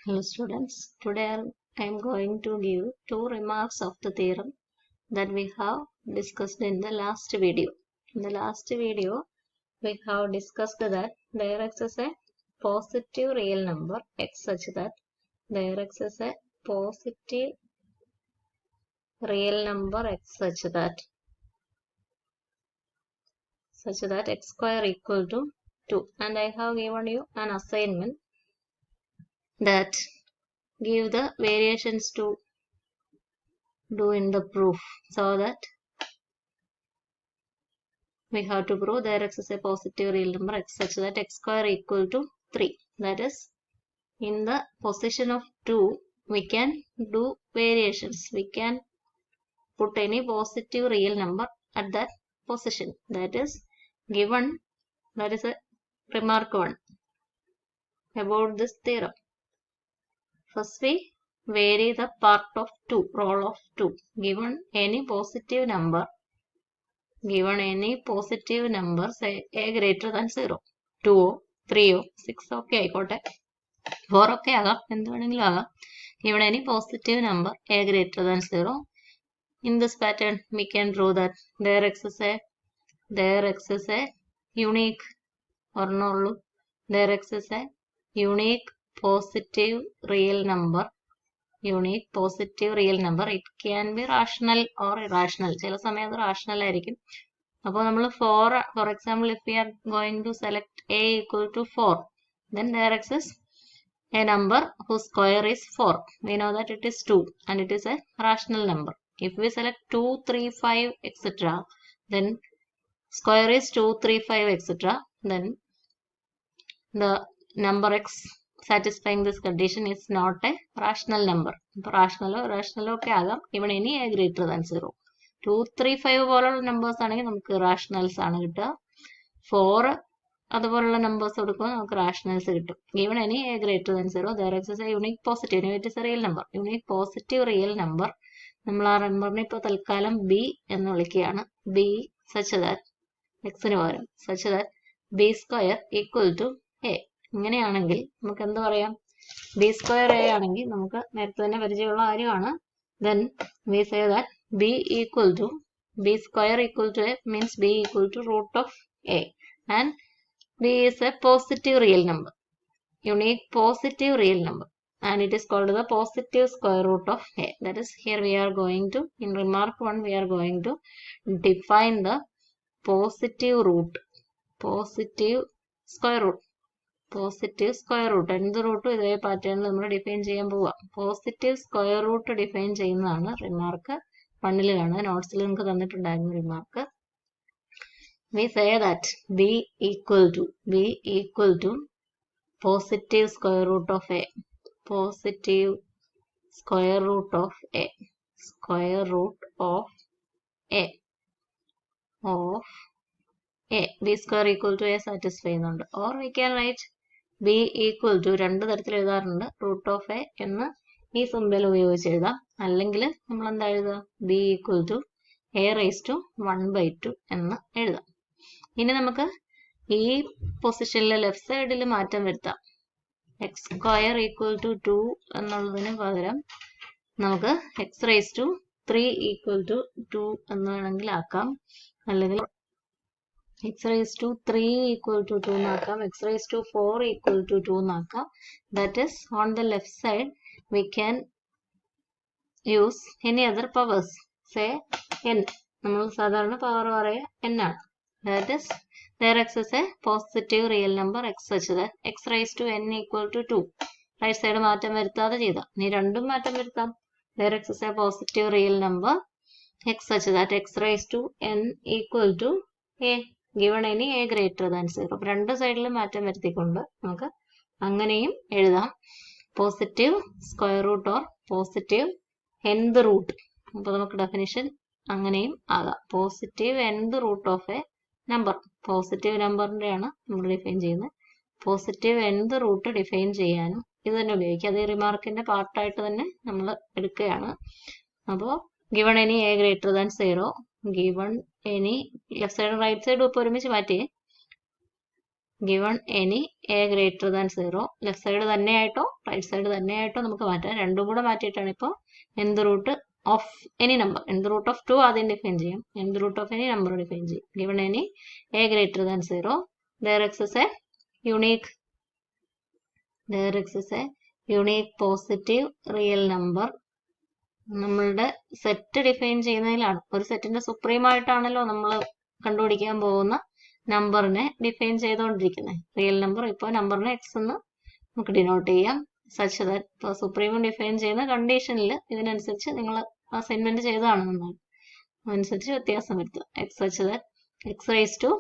Hello students, today I am going to give two remarks of the theorem that we have discussed in the last video. In the last video, we have discussed that there exists a positive real number x such that there exists a positive real number x such that x square equal to 2, and I have given you an assignment that give the variations to do in the proof, so that we have to prove there exists a positive real number x such that x square equal to 3. That is, in the position of 2, we can do variations. We can put any positive real number at that position. That is given. That is a remark 1 about this theorem. First, we vary the part of 2, role of 2. Given any positive number, say a greater than 0, 2, 3, 6 okay ആയിക്കോട്ടെ, 4 ഒക്കെ ആകാം, എന്ത് വേണമെങ്കിലും ആകാം. Given any positive number a greater than 0, in this pattern we can prove that there exists a unique positive real number. It can be rational or irrational. ചില സമയത്ത് rational ആയിരിക്കും. അപ്പോൾ നമ്മൾ for example, if we are going to select a equal to 4, then there exists a number whose square is 4. We know that it is 2 and it is a rational number. If we select 2, 3, 5, etc., then square is 2, 3, 5, etc., then the number x satisfying this condition is not a rational number. Rational or irrational okay ആകാം, even any a greater than 0. 2, 3, 5 പോലുള്ള numbers ആണെങ്കിൽ നമുക്ക് rationals ആണ് കിട്ടുക. 4 അതുപോലുള്ള numbers കൊടുക്കുമ്പോൾ നമുക്ക് rationals കിട്ടും. Given any a greater than 0, there exists a unique positive, it is a real number. Unique positive real number, നമ്മൾ ആ നമ്പറിനെ ഇപ്പോൾ തൽക്കാലം b എന്ന് വിളിക്കുകയാണ്. b such that എക്സിന് പകരം such that b square equal to a. ഇങ്ങനെയാണെങ്കിൽ നമുക്ക് എന്ത് പറയാം? b square a ആണെങ്കിൽ നമുക്ക് നേരത്തെ തന്നെ പരിചയമുള്ള കാര്യമാണ്. Then we say that b square equal to a means b equal to root of a, and b is a positive real number, unique positive real number, and it is called the positive square root of a. That is, here we are going to, in remark 1, we are going to define the positive square root. എന്ത് റൂട്ടും ഇതേ പാറ്റേണിൽ നമ്മൾ define ചെയ്യാൻ പോവാം. Positive square root define ചെയ്യുന്നതാണ് remark 1 കാണുക. നോട്ട്സിൽ നിങ്ങൾക്ക് തന്നിട്ടുണ്ടായിരുന്നു remark. We say that b equal to positive square root of a. Positive square root of a. Square root of a. b square equal to a satisfy ചെയ്യുന്നുണ്ട്. Or we can write b equal to, രണ്ട് തരത്തിൽ എഴുതാറുണ്ട്, root of a എന്ന് ഈ symbol ഉപയോഗിച്ച് എഴുതാം. അല്ലെങ്കിൽ നമ്മൾ എന്താ എഴുതുക? b equal to a raised to 1/2 എന്ന് എഴുതാം. ഇനി നമുക്ക് ഈ പൊസിഷനിൽ ലെഫ്റ്റ് സൈഡിൽ മാറ്റം വരുത്താം. x square equal to 2 എന്നുള്ളതിന് പകരം നമുക്ക് x raised to 3 equal to 2 എന്ന് വേണമെങ്കിൽ ആക്കാം. അല്ലെങ്കിൽ x raised to 3 equal to 2 എന്നാക്കാം. x raised to 4 equal to 2 എന്നാക്കാം. That is, on the left side we can use any other powers. Say n. നമ്മൾ സാധാരണ power പറയുക n ആണ്. That is, there exists a positive real number x such that x raised to n equal to 2. Right side മാറ്റം വരുത്താതെ ചെയ്താൽ, ഇനി രണ്ടും മാറ്റം വരുത്താം. There exists a positive real number x such that x raised to n equal to a. Given any a greater than 0. രണ്ട് സൈഡിലും മാറ്റം വരുത്തിക്കൊണ്ട് നമുക്ക് അങ്ങനെയും എഴുതാം. Positive square root or positive nth root. അപ്പോൾ നമുക്ക് ഡെഫിനിഷൻ അങ്ങനെയും ആകാം. Positive nth root of a number. Positive നമ്പറിൻ്റെയാണ് നമ്മൾ ഡിഫൈൻ ചെയ്യുന്നത്. പോസിറ്റീവ് nth റൂട്ട് ഡിഫൈൻ ചെയ്യാനും ഇത് തന്നെ ഉപയോഗിക്കുക. അത് ഈ റിമാർക്കിൻ്റെ പാർട്ടായിട്ട് തന്നെ നമ്മൾ എടുക്കുകയാണ്. അപ്പോൾ given any a greater than 0, given any, left സൈഡും റൈറ്റ് സൈഡും ഇപ്പോൾ ഒരുമിച്ച് മാറ്റി, given any a greater than 0, left side തന്നെയായിട്ടോ റൈറ്റ് സൈഡ് തന്നെയായിട്ടോ നമുക്ക് മാറ്റാം. രണ്ടും കൂടെ മാറ്റിയിട്ടാണ് ഇപ്പോൾ nth root of any number, nth root of 2 ആദ്യം ഡിഫൈൻ ചെയ്യാം, nth root of any number define ചെയ്യും. given any a greater than 0, there exists a unique positive real number. നമ്മളുടെ സെറ്റ് ഡിഫൈൻ ചെയ്യുന്നതിലാണ്, ഒരു സെറ്റിന്റെ സുപ്രീം ആയിട്ടാണല്ലോ നമ്മൾ കണ്ടുപിടിക്കാൻ പോകുന്ന നമ്പറിനെ ഡിഫൈൻ ചെയ്തുകൊണ്ടിരിക്കുന്നത്. റിയൽ നമ്പർ ഇപ്പോൾ നമ്പറിനെ എക്സ് എന്ന് നമുക്ക് ഡിനോട്ട് ചെയ്യാം. സച്ച് ദാറ്റ് ഇപ്പോൾ സുപ്രീമും ഡിഫൈൻ ചെയ്യുന്ന കണ്ടീഷനിൽ ഇതിനനുസരിച്ച് നിങ്ങൾ അസൈൻമെന്റ് ചെയ്തതാണെന്നാണ്, അതനുസരിച്ച് വ്യത്യാസം വരുത്തുക. X such that x raise to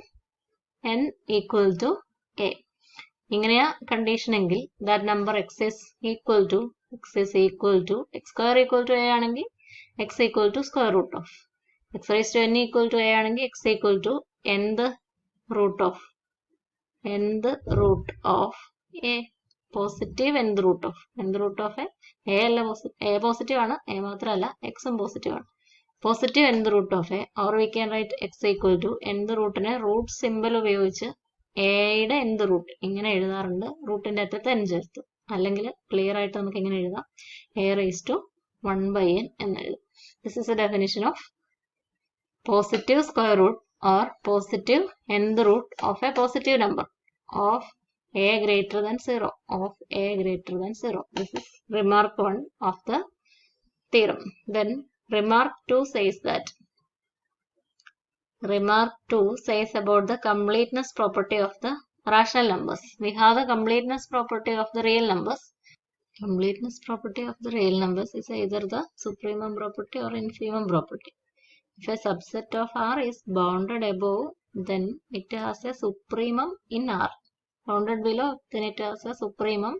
n equal to a. ഇങ്ങനെയാ കണ്ടീഷൻ എങ്കിൽ that number x is equal to x square equal to a ആണെങ്കിൽ x equal to square root of x raise to n equal to a ആണെങ്കിൽ x equal to nth root of a, positive nth root of a അല്ല, a positive ആണ്, a മാത്രമല്ല എക്സും positive ആണ്. Positive nth root of a, or we can write x equal to nth റൂട്ടിനെ root simple ഉപയോഗിച്ച് എയുടെ nth root ഇങ്ങനെ എഴുതാറുണ്ട്, റൂട്ടിന്റെ അറ്റത്ത് n ചേർത്ത്. അല്ലെങ്കിൽ ക്ലിയർ ആയിട്ട് നമുക്ക് ഇങ്ങനെ എഴുതാം, a raised to 1/n എന്ന് എഴുതാം. This is a definition of positive square root or positive nth root of a positive number of a greater than 0, This is remark 1 of the theorem. Then remark 2 says about the completeness property of the rational numbers. We have the completeness property of the real numbers. Completeness property of the real numbers is either the supremum property or infimum property. If a subset of R is bounded above, then it has a supremum in R. Bounded below, then it has a supremum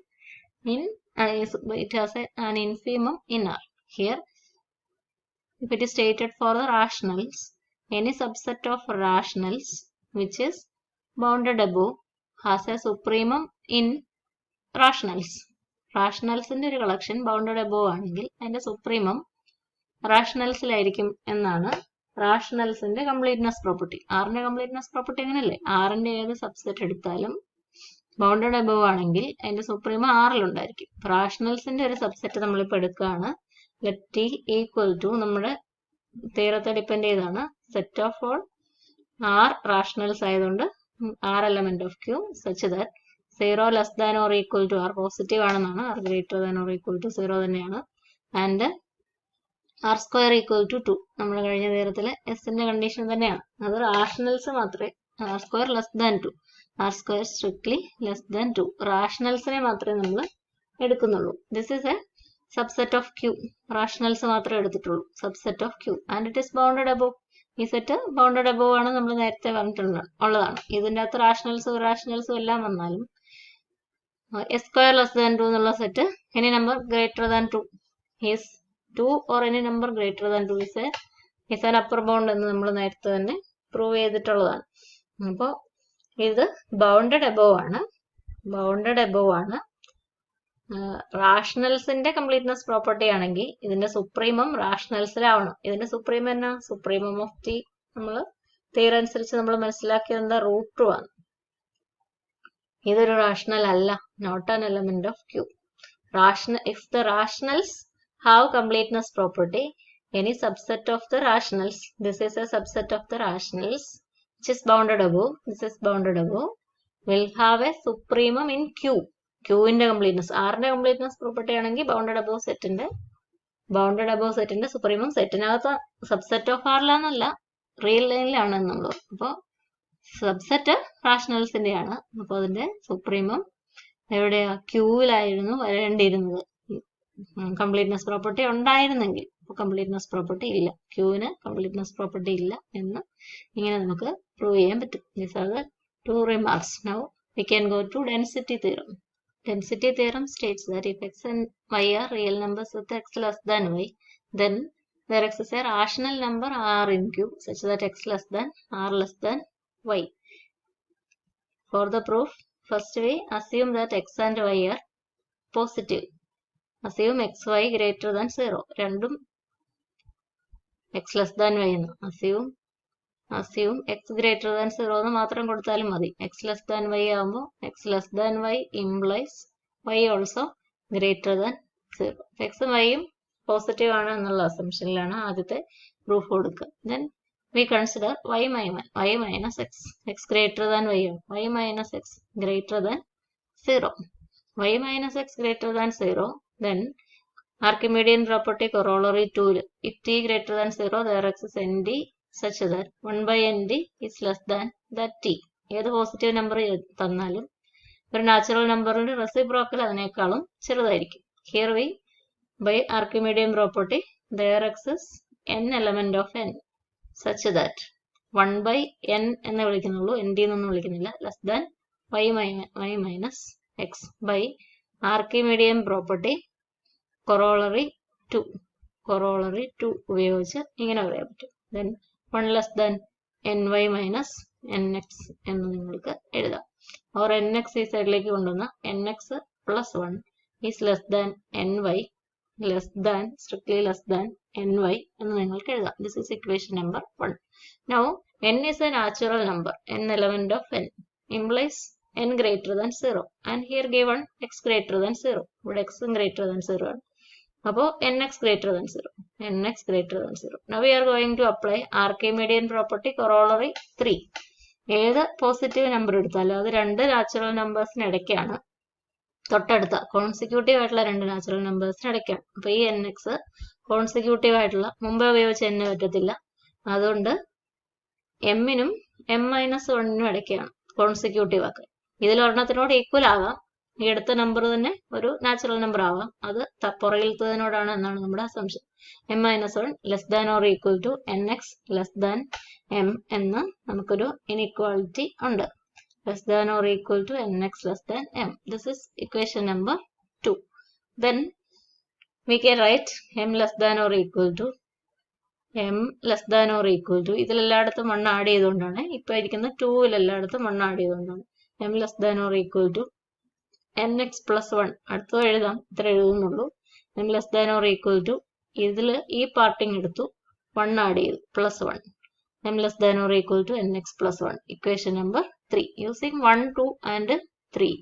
in, it has an infimum in R. Here, if it is stated for the rationals, any subset of rationals which is bounded above has a supremum in rationals. Rationals in the collection bounded above ആണെങ്കിൽ അതിന്റെ supremum റാഷണൽസിലായിരിക്കും എന്നാണ് റാഷണൽസിന്റെ completeness property. ആറിന്റെ completeness property അങ്ങനെയല്ലേ, ആറിന്റെ ഏത് subset എടുത്താലും bounded above ആണെങ്കിൽ അതിന്റെ സുപ്രീമം ആറിലുണ്ടായിരിക്കും. റാഷണൽസിന്റെ ഒരു സബ്സെറ്റ് നമ്മളിപ്പോൾ എടുക്കുകയാണ്, ലെറ്റ് ടി ഈക്വൽ ടു, നമ്മുടെ തീരത്തെ ഡിപ്പെൻഡ് ചെയ്താണ്, set of all r rationals ആയതുകൊണ്ട് r element of Q such that 0 less than or equal to r positive ആണെന്നാണ്, r greater than or equal to 0 തന്നെയാണ്. And r square equal to 2, നമ്മൾ കഴിഞ്ഞ നേരത്തിലെ എസിന്റെ condition തന്നെയാണ്. അത് rationals മാത്രമേ, R square less than 2, R square strictly less than 2, റാഷണൽസിനെ മാത്രമേ നമ്മൾ എടുക്കുന്നുള്ളൂ. This is a subset of Q, rationals മാത്രമേ എടുത്തിട്ടുള്ളൂ, subset of Q, and it is bounded above. ഈ സെറ്റ് ബൗണ്ടഡ് അബവ് ആണ്, നമ്മൾ നേരത്തെ പറഞ്ഞിട്ടുള്ളതാണ്. ഇതിൻ്റെ അകത്ത് റാഷണൽസും എല്ലാം വന്നാലും എസ് സ്ക്വയർ ലെസ് ദാൻ 2 എന്നുള്ള set any number greater than 2 is 2 or any number greater than 2 is an upper bound എന്ന് നമ്മൾ നേരത്തെ തന്നെ പ്രൂവ് ചെയ്തിട്ടുള്ളതാണ്. അപ്പോൾ ഇത് ബൗണ്ടഡ് അബവ് ആണ്. റാഷണൽസിന്റെ കംപ്ലീറ്റ്നെസ് പ്രോപ്പർട്ടി ആണെങ്കിൽ ഇതിന്റെ സുപ്രീമം റാഷണൽസിലാവണം. ഇതിന്റെ സുപ്രീമം എന്നാ, സുപ്രീമം ഓഫ് ടി നമ്മൾ തീരം അനുസരിച്ച് നമ്മൾ മനസ്സിലാക്കിയത് എന്താ, √2 ആണ്. ഇതൊരു റാഷണൽ അല്ല, not an element of Q. If the rationals have completeness property, any subset of the rationals, this is a subset of the rationals which is bounded above, will have a supremum in Q. Q ന്റെ completeness, ആറിന്റെ completeness property ആണെങ്കിൽ bounded above സെറ്റിന്റെ supremum സെറ്റിനകത്ത് subset of ആറിലാന്നല്ല, real ലൈനിലാണ് നമ്മൾ. അപ്പോൾ subset റാഷണൽസിന്റെയാണ്. അപ്പോൾ അതിന്റെ supremum എവിടെയാ, ക്യൂവിലായിരുന്നു വരേണ്ടിയിരുന്നത്. Completeness property ഉണ്ടായിരുന്നെങ്കിൽ. അപ്പോൾ കംപ്ലീറ്റ്നെസ് പ്രോപ്പർട്ടി ഇല്ല, ക്യൂവിന് കംപ്ലീറ്റ്നെസ് പ്രോപ്പർട്ടി ഇല്ല എന്ന് ഇങ്ങനെ നമുക്ക് പ്രൂവ് ചെയ്യാൻ പറ്റും. These are the 2 remarks. Now we can go to density theorem. Density theorem states that if x and y are real numbers with x less than y, then there exists a rational number r in Q such that x less than r less than y. For the proof, first we assume that x and y are positive. Assume x, y greater than 0. രണ്ടും x less than y എന്ന് assume assume x greater than 0 എന്ന് മാത്രം കൊടുത്താലും മതി. x less than y ആകുമ്പോൾ x less than y implies y also greater than 0. x ഉം y ഉം positive ആണ് എന്നുള്ള അസംഷനിലാണ് ആദ്യത്തെ പ്രൂഫ് കൊടുക്കുക. Then we consider y minus x greater than y ആണ്. y minus x greater than 0. y minus x greater than 0, then Archimedean property corollary 2. If t greater than 0, there exists nd such that 1 by nd is less than that t. ഏത് positive number തന്നാലും ഒരു natural നമ്പറിന്റെ reciprocal അതിനേക്കാളും ചെറുതായിരിക്കും. Here we, by Archimedean property, there exists n element of n such that 1 by n എന്ന് വിളിക്കുന്നുള്ളൂ, nd എന്നൊന്നും വിളിക്കുന്നില്ല, less than y minus x by Archimedean property corollary 2 ഉപയോഗിച്ച് ഇങ്ങനെ പറയാൻ പറ്റും. Then 1 less than ny minus nx എന്ന് നിങ്ങൾക്ക് എഴുതാം. or nx ഈ സൈഡിലേക്ക് കൊണ്ടുവന്ന nx plus 1 is less than ny strictly less than ny എന്ന് നിങ്ങൾക്ക് എഴുതാം. This is equation number 1. Now n is a natural number, n element of n implies n greater than 0, and here given x greater than 0. ഇവിടെ x greater than 0 ആണ്. അപ്പോൾ nx greater than 0. Now we are going to apply Archimedean property corollary 3. ഏത് positive number എടുത്താലും അത് രണ്ട് natural നമ്പേഴ്സിന് ഇടയ്ക്കാണ്, തൊട്ടടുത്ത consecutive ആയിട്ടുള്ള രണ്ട് നാച്ചുറൽ നമ്പേഴ്സിന് ഇടയ്ക്കാണ്. അപ്പൊ ഈ nx കോൺസിക്യൂട്ടീവ് ആയിട്ടുള്ള മുമ്പേ ഉപയോഗിച്ച n പറ്റത്തില്ല, അതുകൊണ്ട് m-നും m-1-നും ഇടയ്ക്കാണ് കോൺസിക്യൂട്ടീവ് ആക്കുക. ഇതിൽ ഒരെണ്ണത്തിനോട് ഈക്വൽ ആകാം, ഈ അടുത്ത നമ്പർ തന്നെ ഒരു നാച്ചുറൽ നമ്പർ ആവാം, അത് പുറകിലത്തതിനോടാണ് എന്നാണ് നമ്മുടെ assumption. m-1 less than or equal to nx less than m എന്ന് നമുക്കൊരു ഇൻഇക്വാലിറ്റി ഉണ്ട്. Less than or equal to nx less than m. This is equation number 2. Then we can write m less than or equal to ഇതിലെല്ലായിടത്തും 1 add ചെയ്തുകൊണ്ടാണ്, ഇപ്പൊ ഇരിക്കുന്ന 2-ൽ എല്ലായിടത്തും 1 add ചെയ്തുകൊണ്ടാണ് m less than or equal to nx plus 1. അടുത്തത് എഴുതാം, ഇത്ര എഴുതുന്നുള്ളൂ. m less than or equal to ഇതിൽ ഈ പാർട്ടിങ് എടുത്തു 1 ആഡ് ചെയ്തു plus 1. m less than or equal to nx plus 1. Equation number 3 using 1, 2 and 3.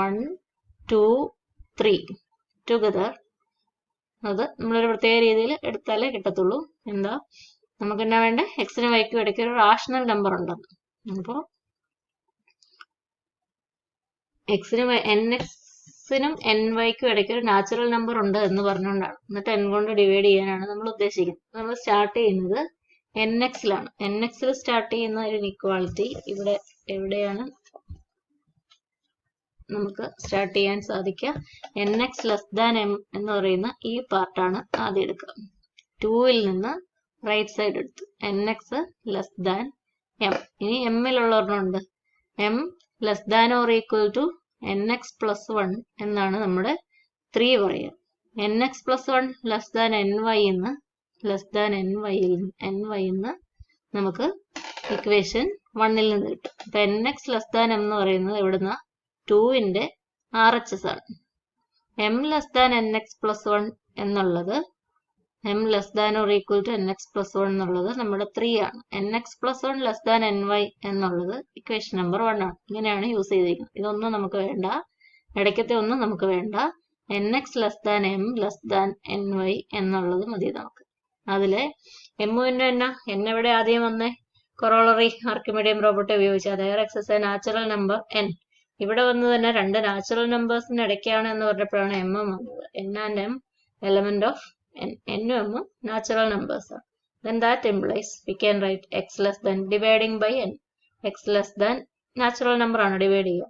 1, 2, 3 together. അത് നമ്മളൊരു പ്രത്യേക രീതിയിൽ എടുത്താലേ കിട്ടത്തുള്ളൂ. എന്താ നമുക്ക് എന്നാ വേണ്ട, എക്സിനും വൈക്കും ഇടയ്ക്ക് ഒരു റാഷണൽ നമ്പർ ഉണ്ടെന്ന്. അപ്പോൾ nxനും nyക്കും ഇടയ്ക്ക് ഒരു നാച്ചുറൽ നമ്പർ ഉണ്ട് എന്ന് പറഞ്ഞുകൊണ്ടാണ്, എന്നിട്ട് n കൊണ്ട് ഡിവൈഡ് ചെയ്യാനാണ് നമ്മൾ ഉദ്ദേശിക്കുന്നത്. നമ്മൾ സ്റ്റാർട്ട് ചെയ്യുന്നത് nx-ലാണ്. nx-ൽ സ്റ്റാർട്ട് ചെയ്യുന്ന ഒരു ഇക്വാളിറ്റി ഇവിടെ എവിടെയാണ് നമുക്ക് സ്റ്റാർട്ട് ചെയ്യാൻ സാധിക്കുക? nx ലെസ് ദാൻ m എന്ന് പറയുന്ന ഈ പാർട്ടാണ് ആദ്യം എടുക്കുക. 2-ൽ നിന്ന് റൈറ്റ് സൈഡ് എടുത്തു, nx ലെസ് ദാൻ m. ഇനി m-ലുള്ള ഒരെണ്ണമുണ്ട്, m less than or equal to nx plus 1 എന്നാണ് നമ്മുടെ 3 പറയുക. nx plus 1 less than ny എന്ന് നമുക്ക് ഇക്വേഷൻ 1-ൽ നിന്ന് കിട്ടും. അപ്പൊ nx ലെസ് ദാൻ m എന്ന് പറയുന്നത് ഇവിടുന്ന് 2-ന്റെ RHS ആണ്. m less than nx plus 1 എന്നുള്ളത് m less than or equal to nx plus 1 എന്നുള്ളത് നമ്മുടെ 3 ആണ്. nx plus 1 less than ny എന്നുള്ളത് ഇക്വേഷൻ നമ്പർ 1 ആണ്. ഇങ്ങനെയാണ് യൂസ് ചെയ്തിരിക്കുന്നത്. ഇതൊന്നും നമുക്ക് വേണ്ട, ഇടയ്ക്കത്തെ ഒന്നും നമുക്ക് വേണ്ട. nx less than m less than ny എന്നുള്ളത് മതി നമുക്ക്. അതിലെ m എന്നാ n എവിടെ ആദ്യം വന്നേ? കൊറോളറി ആർക്കിമീഡിയൻ പ്രോപ്പർട്ടി ഉപയോഗിച്ച് there exists a natural number n. ഇവിടെ വന്ന് തന്നെ രണ്ട് നാച്ചുറൽ നമ്പേഴ്സിന് ഇടയ്ക്കാണ് എന്ന് പറഞ്ഞപ്പോഴാണ് m വന്നത്. n and m element of n. n-ഉം m natural numbers ആണ്. Then that implies we can write x less than dividing by n. x less than natural number ആണ്, ഡിവൈഡ് ചെയ്യുക.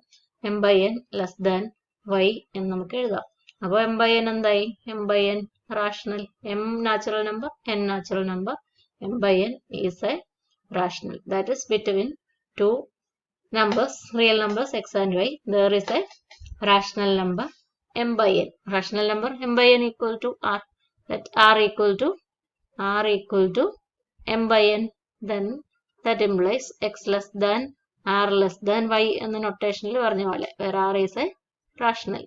m by n less than y എന്ന് നമുക്ക് എഴുതാം. അപ്പോൾ m by n എന്തായി? m by n rational. m natural number, n natural number. m by n is a rational. That is between two numbers, real numbers x and y, there is a rational number m by n. Rational number m by n equal to r. That r equal to m by n. Then that implies x less than r less than y എന്ന നൊട്ടേഷനിൽ പറഞ്ഞ പോലെ, where r is a rational.